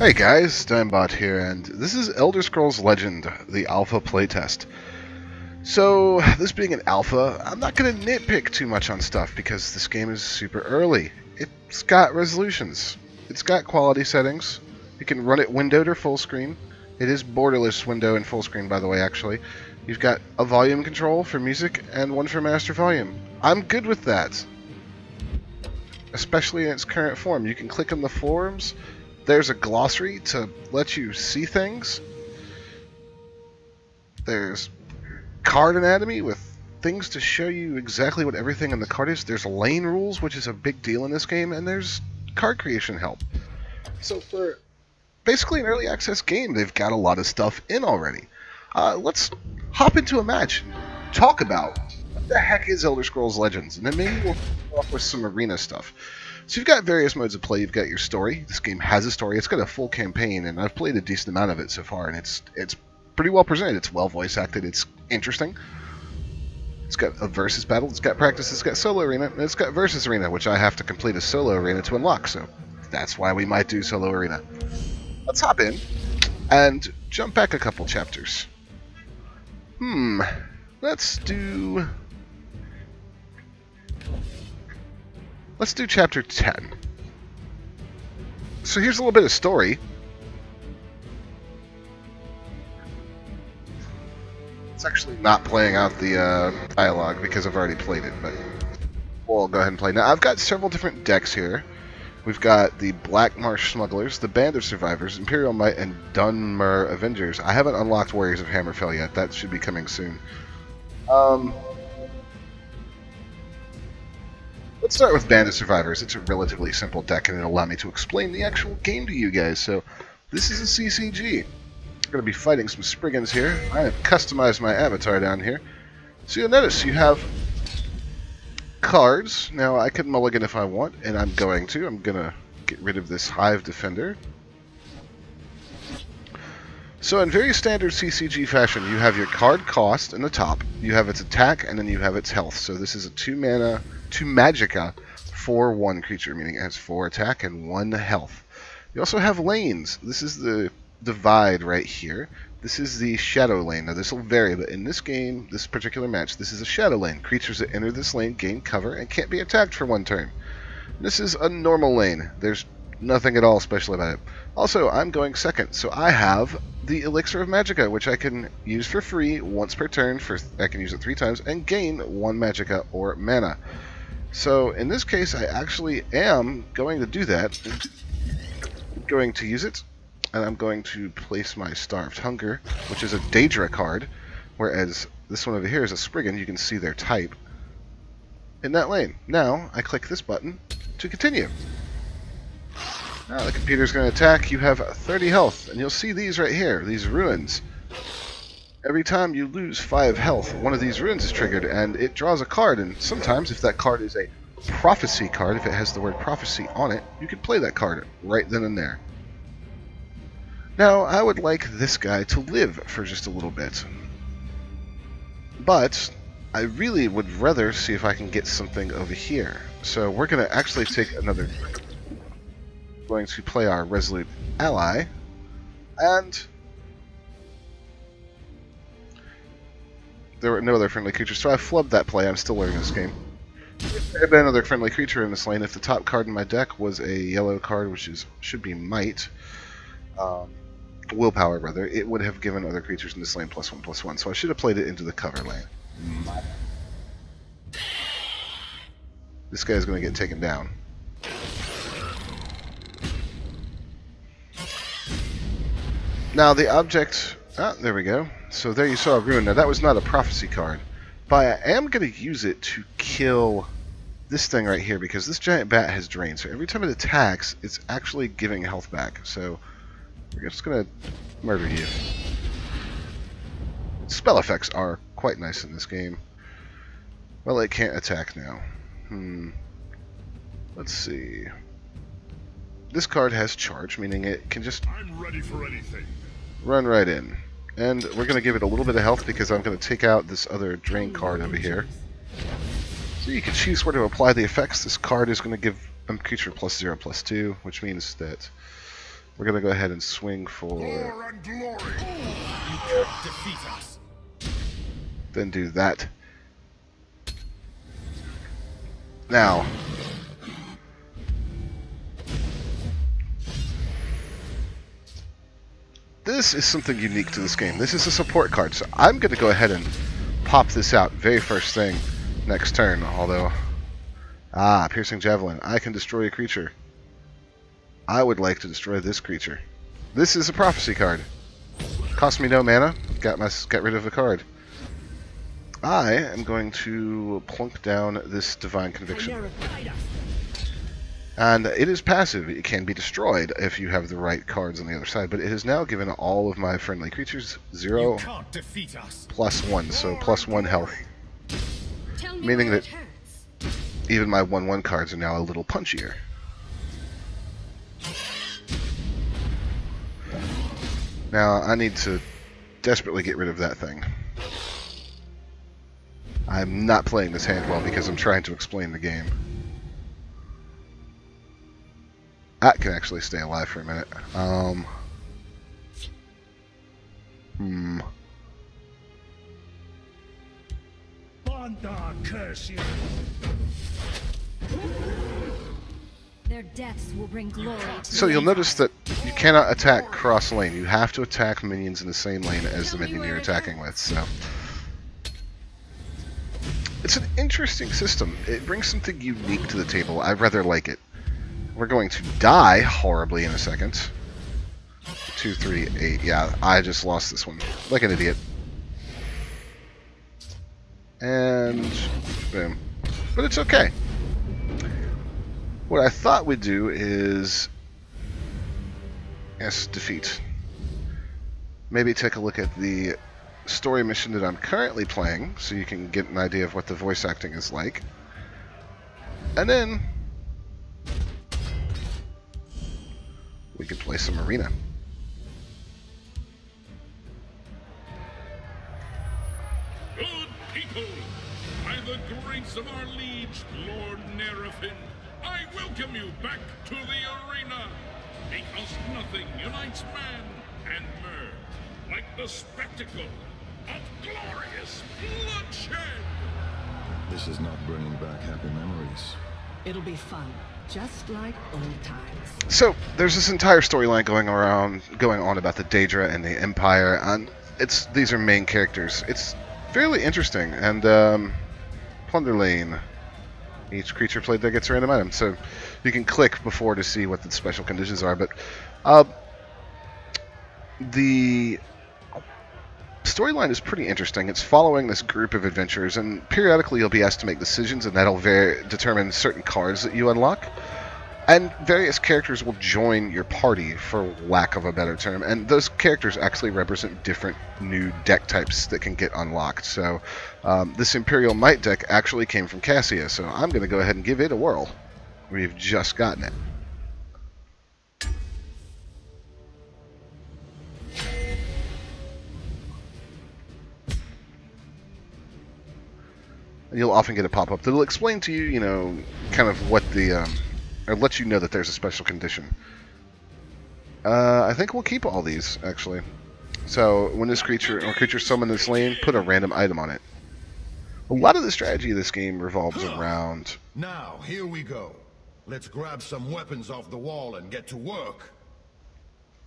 Hey guys, Dimebot here, and this is Elder Scrolls Legend, the alpha playtest. So, this being an alpha, I'm not going to nitpick too much on stuff because this game is super early. It's got resolutions. It's got quality settings. You can run it windowed or full screen. It is borderless window and full screen, by the way, actually. You've got a volume control for music and one for master volume. I'm good with that, especially in its current form. You can click on the forums. There's a glossary to let you see things. There's card anatomy with things to show you exactly what everything in the card is. There's lane rules, which is a big deal in this game, and there's card creation help. So for basically an early access game, they've got a lot of stuff in already. Let's hop into a match and talk about what the heck is Elder Scrolls Legends, and then maybe we'll go off with some arena stuff. So you've got various modes of play. You've got your story. This game has a story. It's got a full campaign, and I've played a decent amount of it so far, and it's pretty well presented. It's well voice acted. It's interesting. It's got a versus battle. It's got practice. It's got solo arena, and it's got versus arena, which I have to complete a solo arena to unlock. So that's why we might do solo arena. Let's hop in and jump back a couple chapters. Let's do chapter 10. So here's a little bit of story. It's actually not playing out the dialogue because I've already played it, but we'll go ahead and play. Now, I've got several different decks here. We've got the Black Marsh Smugglers, the Band of Survivors, Imperial Might, and Dunmer Avengers. I haven't unlocked Warriors of Hammerfell yet. That should be coming soon. Let's start with Band of Survivors. It's a relatively simple deck, and it'll allow me to explain the actual game to you guys. So, this is a CCG. I'm going to be fighting some Spriggans here. I have customized my avatar down here. So you'll notice you have cards. Now, I can mulligan if I want, and I'm going to. I'm going to get rid of this Hive Defender. So in very standard CCG fashion, you have your card cost in the top, you have its attack, and then you have its health. So this is a 2 magicka for 1 creature, meaning it has 4 attack and 1 health. You also have lanes. This is the divide right here. This is the shadow lane. Now this will vary, but in this game, this particular match, this is a shadow lane. Creatures that enter this lane gain cover and can't be attacked for 1 turn. This is a normal lane. There's nothing at all special about it. Also, I'm going second, so I have the Elixir of Magicka, which I can use for free once per turn. I can use it 3 times and gain 1 Magicka or mana. So in this case, I actually am going to do that. I'm going to use it, and I'm going to place my Starved Hunger, which is a Daedra card, whereas this one over here is a Spriggan. You can see their type in that lane. Now, I click this button to continue. Now the computer's going to attack. You have 30 health, and you'll see these right here, these ruins. Every time you lose 5 health, one of these ruins is triggered, and it draws a card, and sometimes if that card is a prophecy card, if it has the word prophecy on it, you can play that card right then and there. Now, I would like this guy to live for just a little bit, but I really would rather see if I can get something over here. So we're going to actually take another... going to play our Resolute Ally, and there were no other friendly creatures, so I flubbed that play. I'm still learning this game. If there had been another friendly creature in this lane, if the top card in my deck was a yellow card, which should be Might, Willpower rather, it would have given other creatures in this lane +1/+1, so I should have played it into the cover lane. This guy's going to get taken down. Now the object, there we go. So there you saw a ruin. Now that was not a prophecy card, but I am going to use it to kill this thing right here because this giant bat has drain. So every time it attacks, it's actually giving health back. So we're just going to murder you. Spell effects are quite nice in this game. Well, it can't attack now. Let's see. This card has charge, meaning it can just I'm ready for anything. Run right in. And we're going to give it a little bit of health because I'm going to take out this other drain card over here. So you can choose where to apply the effects. This card is going to give a creature +0/+2, which means that We're going to go ahead and swing for... Then do that. Now... This is something unique to this game. This is a support card, so I'm going to go ahead and pop this out very first thing next turn, although... Piercing Javelin. I can destroy a creature. I would like to destroy this creature. This is a prophecy card. Cost me no mana. Got rid of the card. I am going to plunk down this Divine Conviction. And it is passive. It can be destroyed if you have the right cards on the other side, but it has now given all of my friendly creatures 0 +1, so +1 health. Meaning that even my 1/1 cards are now a little punchier. Now, I need to desperately get rid of that thing. I'm not playing this hand well because I'm trying to explain the game. That can actually stay alive for a minute. Curse you. Their deaths will bring glory to so you'll notice that you cannot attack cross lane. You have to attack minions in the same lane as the minion you're attacking with. So it's an interesting system. It brings something unique to the table. I rather like it. We're going to die horribly in a second. 2, 3, 8. Yeah, I just lost this one. Like an idiot. And boom. But it's okay. What I thought we'd do is... Yes, defeat. Maybe take a look at the story mission that I'm currently playing, so you can get an idea of what the voice acting is like. And then... we could play some arena. Good people, by the grace of our liege, Lord Nerefin, I welcome you back to the arena, because nothing unites man and mer like the spectacle of glorious bloodshed. This is not bringing back happy memories. It'll be fun. Just like old times. So there's this entire storyline going on about the Daedra and the Empire, and these are main characters. It's fairly interesting. And Plunder Lane. Each creature played there gets a random item, so you can click before to see what the special conditions are. But the storyline is pretty interesting. It's following this group of adventurers, and periodically you'll be asked to make decisions, and that'll determine certain cards that you unlock. And various characters will join your party, for lack of a better term, and those characters actually represent different new deck types that can get unlocked. So this Imperial Might deck actually came from Cassia, so I'm going to go ahead and give it a whirl. We've just gotten it. And you'll often get a pop-up that'll explain to you, you know, kind of what the, or let you know that there's a special condition. I think we'll keep all these, actually. So, when this creature, or creature summoned this lane, put a random item on it. A lot of the strategy of this game revolves around... Now, here we go. Let's grab some weapons off the wall and get to work.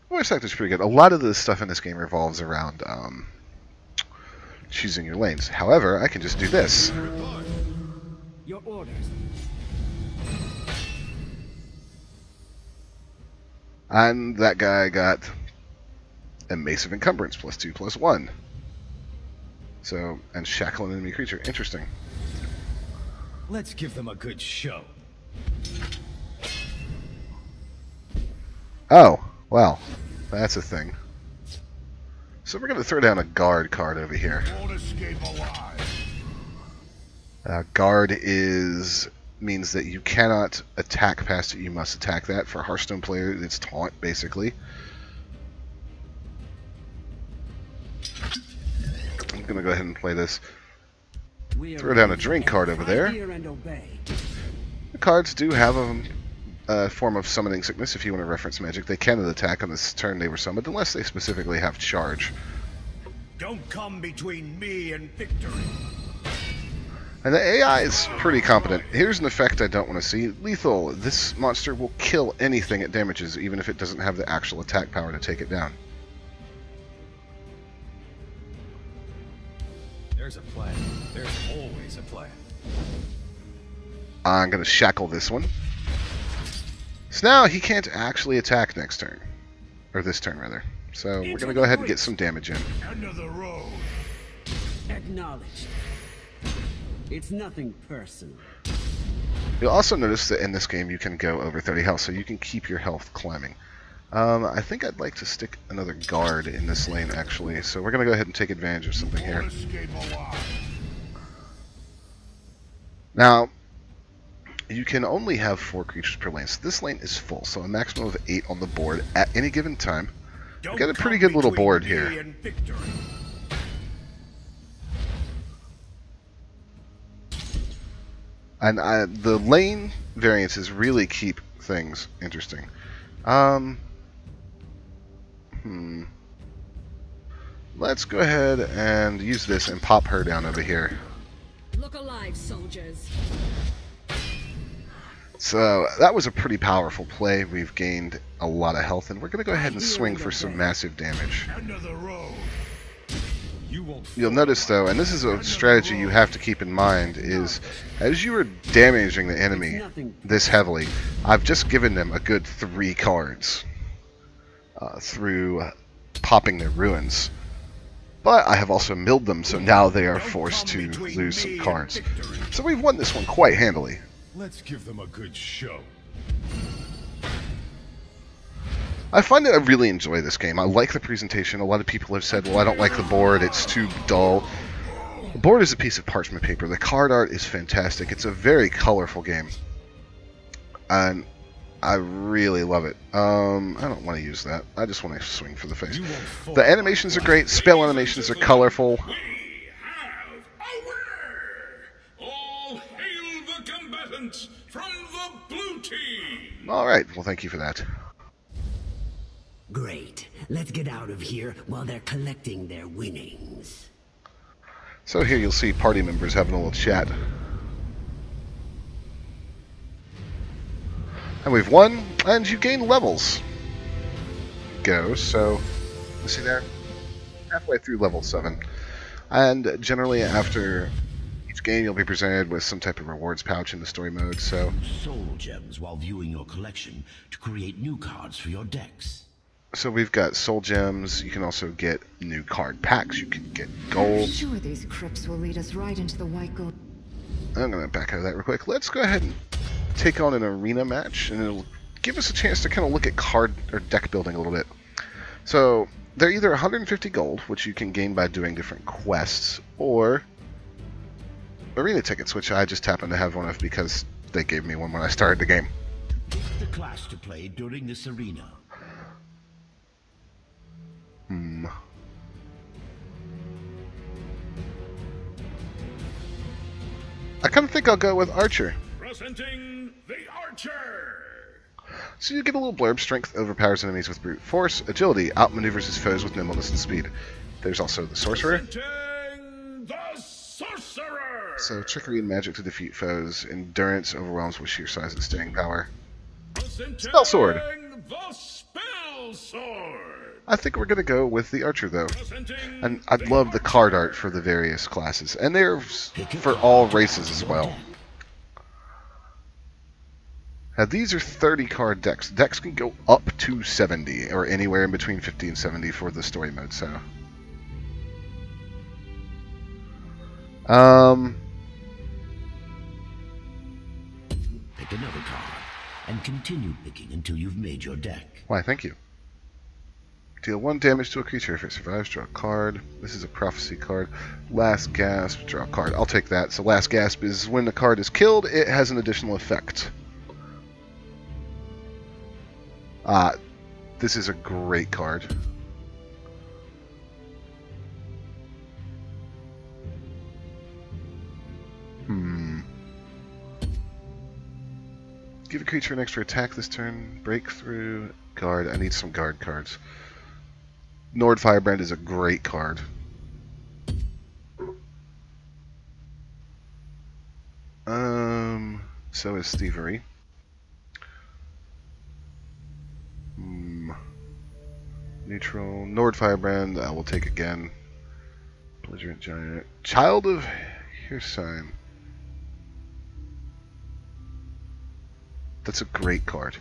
Voice acting's pretty good. A lot of the stuff in this game revolves around, choosing your lanes. However, I can just do this. Your orders. And that guy got a Mace of Encumbrance, +2/+1. So, and shackle an enemy creature. Interesting. Let's give them a good show. Oh, well, that's a thing. So we're going to throw down a guard card over here. Guard means that you cannot attack past it. You must attack that. For a Hearthstone player, it's taunt, basically. I'm going to go ahead and play this. Throw down a drink card over there. The cards do have a a form of summoning sickness if you want to reference magic. They cannot attack on this turn they were summoned unless they specifically have charge. Don't come between me and victory. And the AI is pretty competent. Here's an effect I don't want to see. Lethal. This monster will kill anything it damages, even if it doesn't have the actual attack power to take it down. There's a plan. There's always a plan. I'm going to shackle this one. So now he can't actually attack next turn. Or this turn, rather. So we're going to go ahead and get some damage in. End of the road. Acknowledged. It's nothing personal. You'll also notice that in this game you can go over 30 health, so you can keep your health climbing. I think I'd like to stick another guard in this lane, actually. So we're going to go ahead and take advantage of something here. Escape alive. Now, you can only have 4 creatures per lane, so this lane is full, so a maximum of 8 on the board at any given time. We've got a pretty good little board here. And the lane variances really keep things interesting. Let's go ahead and use this and pop her down over here. Look alive, soldiers. So that was a pretty powerful play. We've gained a lot of health, and we're going to go ahead and swing for some massive damage. End of the road. You'll notice, though, and this is a strategy you have to keep in mind, is as you are damaging the enemy this heavily, I've just given them a good 3 cards through popping their ruins. But I have also milled them, so now they are forced to lose some cards. So we've won this one quite handily. Let's give them a good show. I find that I really enjoy this game. I like the presentation. A lot of people have said, well, I don't like the board, it's too dull. The board is a piece of parchment paper. The card art is fantastic. It's a very colorful game. And I really love it. I don't want to use that. I just want to swing for the face. The animations are great. Spell animations are colorful. We have a winner! All hail the combatants from the blue team! Alright, well, thank you for that. Great. Let's get out of here while they're collecting their winnings. So here you'll see party members having a little chat. And we've won, and you gain levels. Go, so, you see there? Halfway through level 7. And generally after each game you'll be presented with some type of rewards pouch in the story mode, so... Soul gems while viewing your collection to create new cards for your decks. So we've got soul gems, you can also get new card packs, you can get gold. Sure, these crypts will lead us right into the white gold. I'm going to back out of that real quick. Let's go ahead and take on an arena match, and it'll give us a chance to kind of look at card or deck building a little bit. So they're either 150 gold, which you can gain by doing different quests, or arena tickets, which I just happen to have one of because they gave me one when I started the game. Pick the class to play during this arena. I kind of think I'll go with Archer. Presenting the Archer! So you get a little blurb. Strength overpowers enemies with brute force. Agility outmaneuvers his foes with nimbleness and speed. There's also the Sorcerer. Presenting the Sorcerer! So trickery and magic to defeat foes. Endurance overwhelms with sheer size and staying power. Presenting Spell Sword. the Spell Sword! I think we're going to go with the Archer, though. Presenting And I love the card art for the various classes. And they're for all races as well. Now, these are 30 card decks. Decks can go up to 70, or anywhere in between 50 and 70 for the story mode, so... Pick another card, and continue picking until you've made your deck. Why, thank you. Deal 1 damage to a creature. If it survives, draw a card. This is a prophecy card. Last Gasp, draw a card. I'll take that. So Last Gasp is when the card is killed, it has an additional effect. This is a great card. Give a creature next to attack this turn. Breakthrough. Guard. I need some guard cards. Nord Firebrand is a great card. So is Thievery. Neutral. Nord Firebrand, I will take again. Belligerent Giant. Child of Hircine. That's a great card.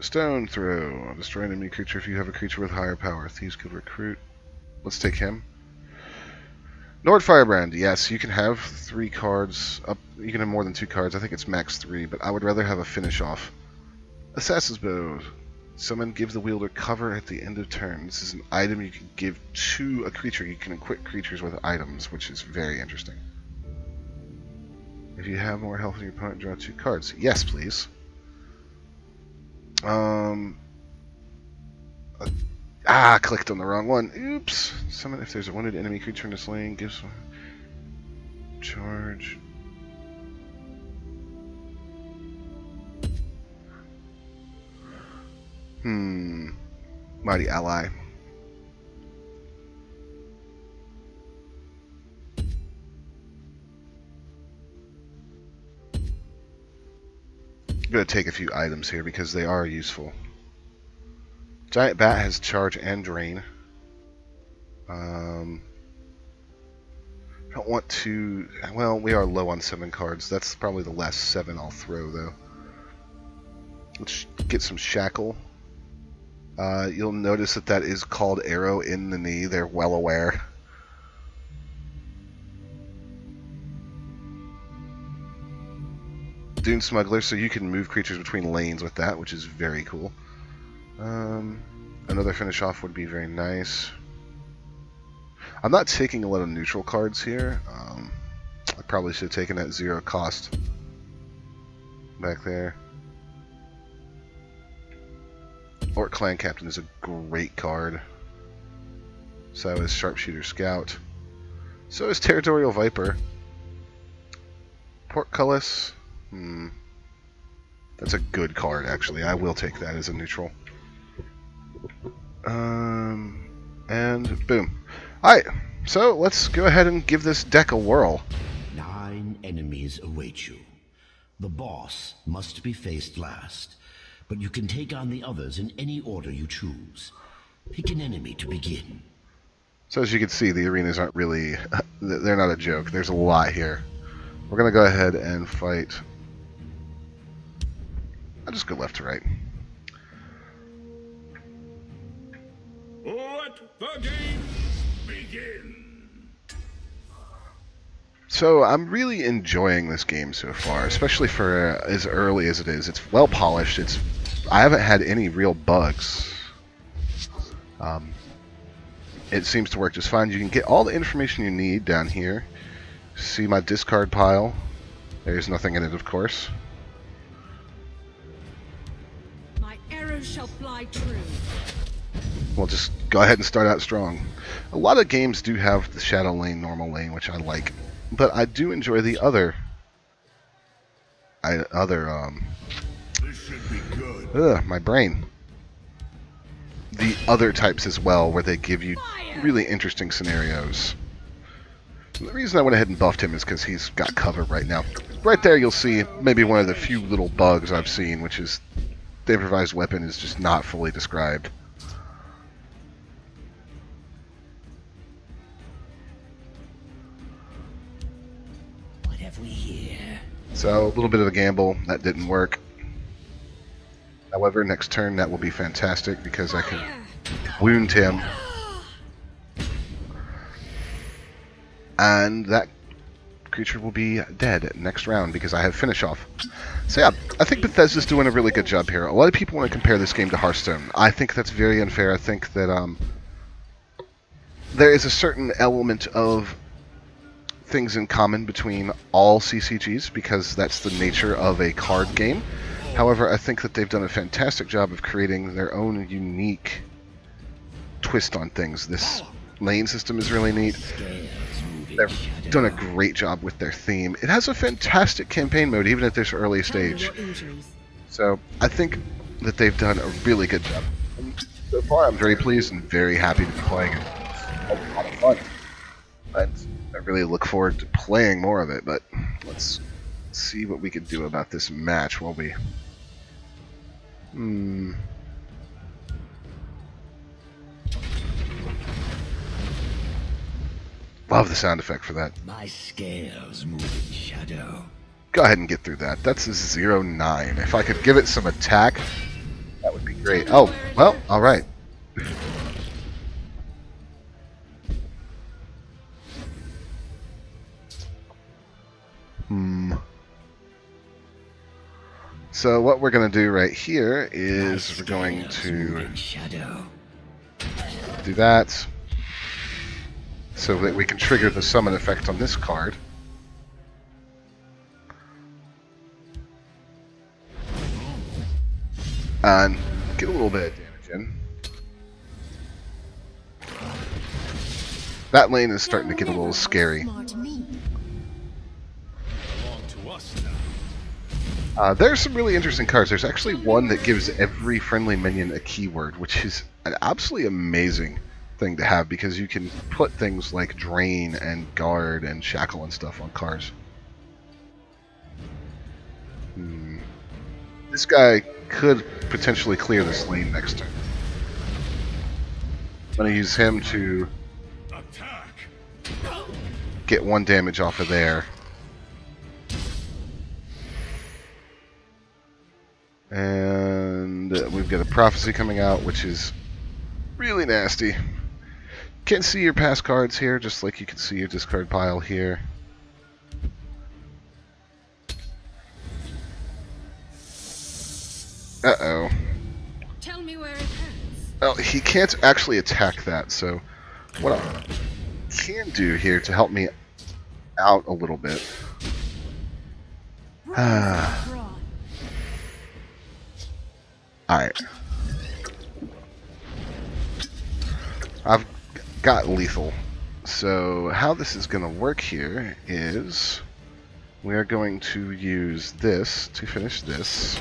Stone Throw. Destroy an enemy creature if you have a creature with higher power. Thieves could recruit. Let's take him. Nord Firebrand. Yes, you can have 3 cards. Up. You can have more than 2 cards. I think it's max 3, but I would rather have a finish off. Assassin's Bow. Summon, give the wielder cover at the end of turn. This is an item you can give to a creature. You can equip creatures with items, which is very interesting. If you have more health than your opponent, draw 2 cards. Yes, please. Clicked on the wrong one. Oops. Summon if there's a wounded enemy creature in this lane. Gives one. Charge. Mighty Ally. I'm going to take a few items here because they are useful. Giant Bat has Charge and Drain. I don't want to... Well, we are low on 7 cards. That's probably the last 7 I'll throw, though. Let's get some Shackle. You'll notice that that is called Arrow in the Knee. They're well aware. Dune Smuggler, so you can move creatures between lanes with that, which is very cool. Another finish off would be very nice. I'm not taking a lot of neutral cards here. I probably should have taken that 0 cost back there. Orc Clan Captain is a great card. So is Sharpshooter Scout. So is Territorial Viper. Portcullis. That's a good card, actually. I will take that as a neutral. And boom. Alright, so let's go ahead and give this deck a whirl. 9 enemies await you. The boss must be faced last, but you can take on the others in any order you choose. Pick an enemy to begin. So as you can see, the arenas aren't really... they're not a joke. There's a lot here. We're going to go ahead and fight... I'll just go left to right. Let the games begin. So I'm really enjoying this game so far, especially for as early as it is. It's well polished. I haven't had any real bugs. It seems to work just fine. You can get all the information you need down here. See my discard pile. There's nothing in it, of course. My arrows shall fly true. We'll just go ahead and start out strong. A lot of games do have the Shadow Lane, Normal Lane, which I like. But I do enjoy the other... This should be good. my brain. The other types as well, where they give you really interesting scenarios. The reason I went ahead and buffed him is because he's got cover right now. Right there you'll see maybe one of the few little bugs I've seen, which is the improvised weapon is just not fully described. What have we here? So, a little bit of a gamble. That didn't work. However, next turn that will be fantastic because I can wound him. And that creature will be dead next round because I have finish off. So yeah, I think Bethesda's doing a really good job here. A lot of people want to compare this game to Hearthstone. I think that's very unfair. I think that there is a certain element of things in common between all CCGs because that's the nature of a card game. However, I think that they've done a fantastic job of creating their own unique twist on things. This lane system is really neat. They've done a great job with their theme. It has a fantastic campaign mode, even at this early stage. So I think that they've done a really good job. And so far, I'm very pleased and very happy to be playing it. It's a lot of fun. And I really look forward to playing more of it, but let's see what we can do about this match, won't we? Love the sound effect for that. My scales move in shadow. Go ahead and get through that. That's a 0-9. If I could give it some attack, that would be great. Oh, well, alright. So what we're going to do right here is we're going to do that so that we can trigger the summon effect on this card. And get a little bit of damage in. That lane is starting to get a little scary. There's some really interesting cards. There's actually one that gives every friendly minion a keyword, which is an absolutely amazing thing to have because you can put things like Drain and Guard and Shackle and stuff on cards. This guy could potentially clear this lane next turn. I'm going to use him to get 1 damage off of there. And we've got a Prophecy coming out, which is really nasty. Can't see your past cards here, just like you can see your discard pile here. Uh-oh. Tell me where it hurts. Well, he can't actually attack that, so what I can do here to help me out a little bit. Alright. I've got lethal. So how this is going to work here is we are going to use this to finish this.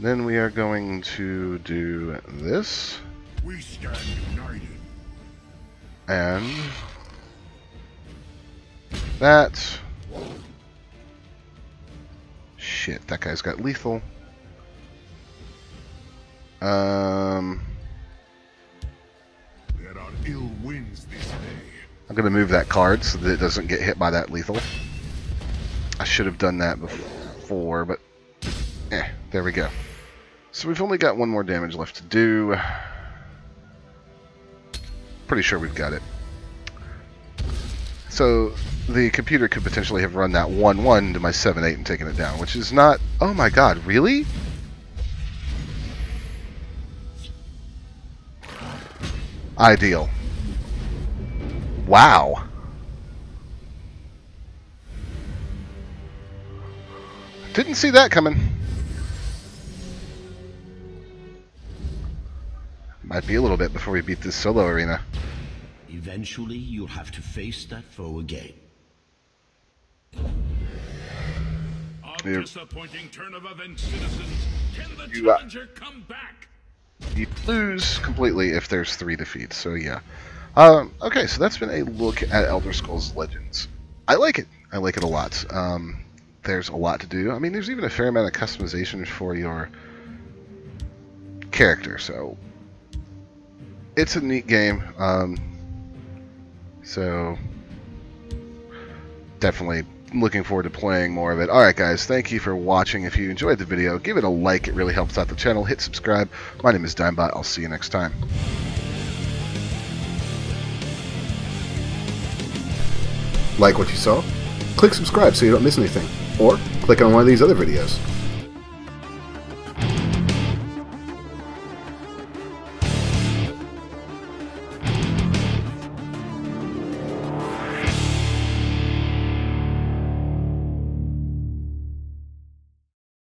Then we are going to do this. We stand united. And that. Shit, that guy's got lethal. There are ill winds this day. I'm going to move that card so that it doesn't get hit by that lethal. I should have done that before, but there we go. So we've only got 1 more damage left to do. Pretty sure we've got it. So the computer could potentially have run that 1-1 to my 7-8 and taken it down, which is not... Oh my god, really? Ideal. Wow. Didn't see that coming. Might be a little bit before we beat this solo arena. Eventually, you'll have to face that foe again. A disappointing turn of events, citizens. Can the challenger come back? You lose completely if there's 3 defeats, so yeah. Okay, so that's been a look at Elder Scrolls Legends. I like it. I like it a lot. There's a lot to do. I mean, there's even a fair amount of customization for your character, so it's a neat game. So definitely looking forward to playing more of it. Alright guys, thank you for watching. If you enjoyed the video, give it a like. It really helps out the channel. Hit subscribe. My name is Dimebot. I'll see you next time. Like what you saw? Click subscribe so you don't miss anything. Or click on one of these other videos.